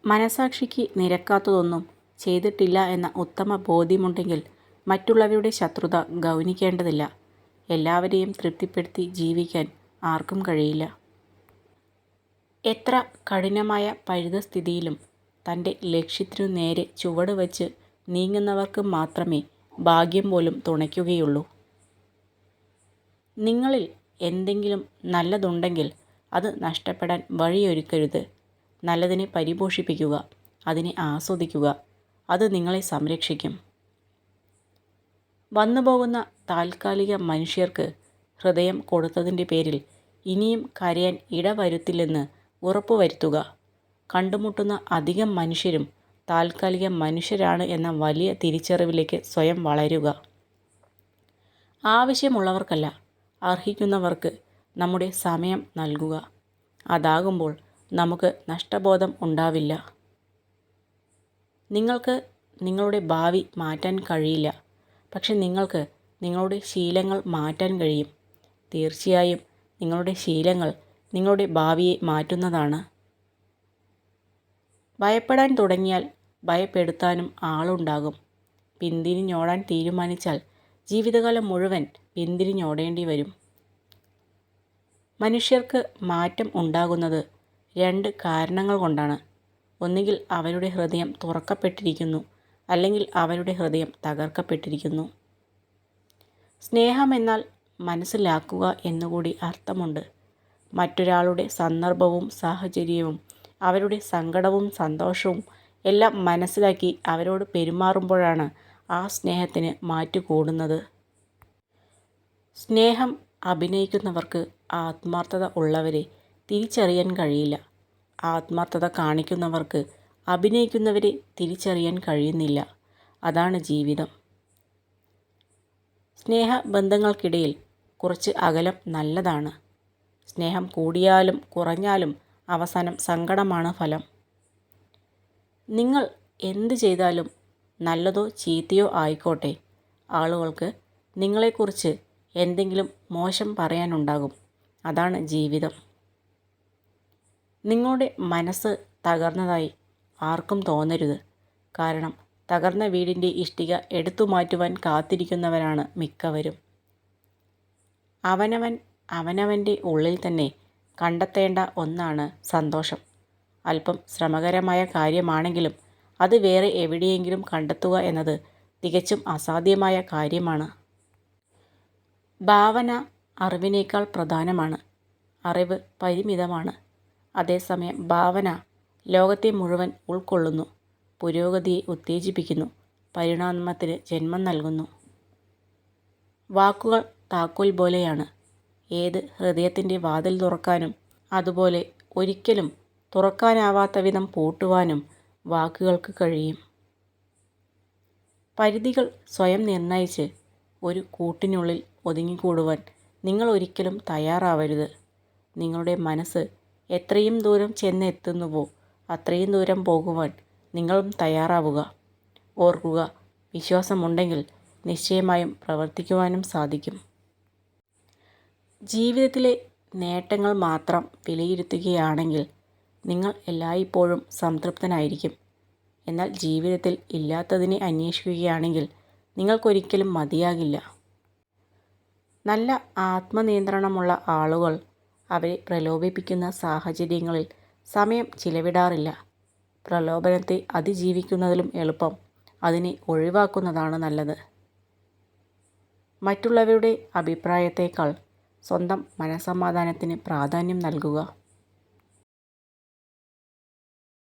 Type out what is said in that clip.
മനസാക്ഷിക്ക് നിരക്കാത്തതൊന്നും ചെയ്തിട്ടില്ല എന്ന ഉത്തമ ബോധ്യമുണ്ടെങ്കിൽ മറ്റുള്ളവരുടെ ശത്രുത ഗൗനിക്കേണ്ടതില്ല. എല്ലാവരെയും തൃപ്തിപ്പെടുത്തി ജീവിക്കാൻ ആർക്കും കഴിയില്ല. എത്ര കഠിനമായ പരിതസ്ഥിതിയിലും തൻ്റെ ലക്ഷ്യത്തിനു നേരെ ചുവട് വച്ച് നീങ്ങുന്നവർക്ക് മാത്രമേ ഭാഗ്യം പോലും തുണയ്ക്കുകയുള്ളൂ. നിങ്ങളിൽ എന്തെങ്കിലും നല്ലതുണ്ടെങ്കിൽ അത് നഷ്ടപ്പെടാൻ വഴിയൊരുക്കരുത്. നല്ലതിനെ പരിപോഷിപ്പിക്കുക, അതിനെ ആസ്വദിക്കുക. അത് നിങ്ങളെ സംരക്ഷിക്കും. വന്നുപോകുന്ന താൽക്കാലിക മനുഷ്യർക്ക് ഹൃദയം കൊടുത്തതിൻ്റെ പേരിൽ ഇനിയും കരയാൻ ഇടവരുത്തില്ലെന്ന് ഉറപ്പുവരുത്തുക. കണ്ടുമുട്ടുന്ന അധികം മനുഷ്യരും താൽക്കാലിക മനുഷ്യരാണ് എന്ന വലിയ തിരിച്ചറിവിലേക്ക് സ്വയം വളരുക. ആവശ്യമുള്ളവർക്കല്ല, അർഹിക്കുന്നവർക്ക് നമ്മുടെ സമയം നൽകുക. അതാകുമ്പോൾ നമുക്ക് നഷ്ടബോധം ഉണ്ടാവില്ല. നിങ്ങൾക്ക് നിങ്ങളുടെ ഭാവി മാറ്റാൻ കഴിയില്ല, പക്ഷെ നിങ്ങൾക്ക് നിങ്ങളുടെ ശീലങ്ങൾ മാറ്റാൻ കഴിയും. തീർച്ചയായും നിങ്ങളുടെ ശീലങ്ങൾ നിങ്ങളുടെ ഭാവിയെ മാറ്റുന്നതാണ്. ഭയപ്പെടാൻ തുടങ്ങിയാൽ ഭയപ്പെടുത്താനും ആളുണ്ടാകും. പിന്തിരിഞ്ഞോടാൻ തീരുമാനിച്ചാൽ ജീവിതകാലം മുഴുവൻ പിന്തിരിഞ്ഞോടേണ്ടി വരും. മനുഷ്യർക്ക് മാറ്റം ഉണ്ടാകുന്നത് രണ്ട് കാരണങ്ങൾ കൊണ്ടാണ്. ഒന്നുകിൽ അവരുടെ ഹൃദയം തുറക്കപ്പെട്ടിരിക്കുന്നു, അല്ലെങ്കിൽ അവരുടെ ഹൃദയം തകർക്കപ്പെട്ടിരിക്കുന്നു. സ്നേഹമെന്നാൽ മനസ്സിലാക്കുക എന്നുകൂടി അർത്ഥമുണ്ട്. മറ്റൊരാളുടെ സന്ദർഭവും സാഹചര്യവും അവരുടെ സങ്കടവും സന്തോഷവും എല്ലാം മനസ്സിലാക്കി അവരോട് പെരുമാറുമ്പോഴാണ് ആ സ്നേഹത്തിന് മാറ്റുകൂടുന്നത്. സ്നേഹം അഭിനയിക്കുന്നവർക്ക് ആത്മാർത്ഥത ഉള്ളവരെ തിരിച്ചറിയാൻ കഴിയില്ല. ആത്മാർത്ഥത കാണിക്കുന്നവർക്ക് അഭിനയിക്കുന്നവരെ തിരിച്ചറിയാൻ കഴിയുന്നില്ല. അതാണ് ജീവിതം. സ്നേഹബന്ധങ്ങൾക്കിടയിൽ കുറച്ച് അകലം നല്ലതാണ്. സ്നേഹം കൂടിയാലും കുറഞ്ഞാലും അവസാനം സങ്കടമാണ് ഫലം. നിങ്ങൾ എന്ത് ചെയ്താലും നല്ലതോ ചീത്തയോ ആയിക്കോട്ടെ, ആളുകൾക്ക് നിങ്ങളെക്കുറിച്ച് എന്തെങ്കിലും മോശം പറയാനുണ്ടാകും. അതാണ് ജീവിതം. നിങ്ങളുടെ മനസ്സ് തകർന്നതായി ആർക്കും തോന്നരുത്. കാരണം തകർന്ന വീടിൻ്റെ ഇഷ്ടിക എടുത്തു മാറ്റുവാൻ കാത്തിരിക്കുന്നവരാണ് മിക്കവരും. അവനവൻ്റെ ഉള്ളിൽ തന്നെ കണ്ടെത്തേണ്ട ഒന്നാണ് സന്തോഷം. അല്പം ശ്രമകരമായ കാര്യമാണെങ്കിലും അത് വേറെ എവിടെയെങ്കിലും കണ്ടെത്തുക എന്നത് തികച്ചും അസാധ്യമായ കാര്യമാണ്. ഭാവന അറിവിനേക്കാൾ പ്രധാനമാണ്. അറിവ് പരിമിതമാണ്. അതേസമയം ഭാവന ലോകത്തെ മുഴുവൻ ഉൾക്കൊള്ളുന്നു, പുരോഗതിയെ ഉത്തേജിപ്പിക്കുന്നു, പരിണാമത്തിന് ജന്മം നൽകുന്നു. വാക്കുകൾ താക്കോൽ പോലെയാണ്. ഏത് ഹൃദയത്തിൻ്റെ വാതിൽ തുറക്കാനും അതുപോലെ ഒരിക്കലും തുറക്കാനാവാത്ത വിധം പൂട്ടുവാനും വാക്കുകൾക്ക് കഴിയും. പരിധികൾ സ്വയം നിർണയിച്ച് ഒരു കൂട്ടിനുള്ളിൽ ഒതുങ്ങിക്കൂടുവാൻ നിങ്ങൾ ഒരിക്കലും തയ്യാറാവരുത്. നിങ്ങളുടെ മനസ്സ് എത്രയും ദൂരം ചെന്നെത്തുന്നുവോ അത്രയും ദൂരം പോകുവാൻ നിങ്ങളും തയ്യാറാവുക. ഓർക്കുക, വിശ്വാസമുണ്ടെങ്കിൽ നിശ്ചയമായും പ്രവർത്തിക്കുവാനും സാധിക്കും. ജീവിതത്തിലെ നേട്ടങ്ങൾ മാത്രം വിലയിരുത്തുകയാണെങ്കിൽ നിങ്ങൾ എല്ലായ്പ്പോഴും സംതൃപ്തനായിരിക്കും. എന്നാൽ ജീവിതത്തിൽ ഇല്ലാത്തതിനെ അന്വേഷിക്കുകയാണെങ്കിൽ നിങ്ങൾക്കൊരിക്കലും മതിയാകില്ല. നല്ല ആത്മനിയന്ത്രണമുള്ള ആളുകൾ അവരെ പ്രലോഭിപ്പിക്കുന്ന സാഹചര്യങ്ങളിൽ സമയം ചിലവിടാറില്ല. പ്രലോഭനത്തെ അതിജീവിക്കുന്നതിലും എളുപ്പം അതിനെ ഒഴിവാക്കുന്നതാണ് നല്ലത്. മറ്റുള്ളവരുടെ അഭിപ്രായത്തേക്കാൾ സ്വന്തം മനസ്സമാധാനത്തിന് പ്രാധാന്യം നൽകുക.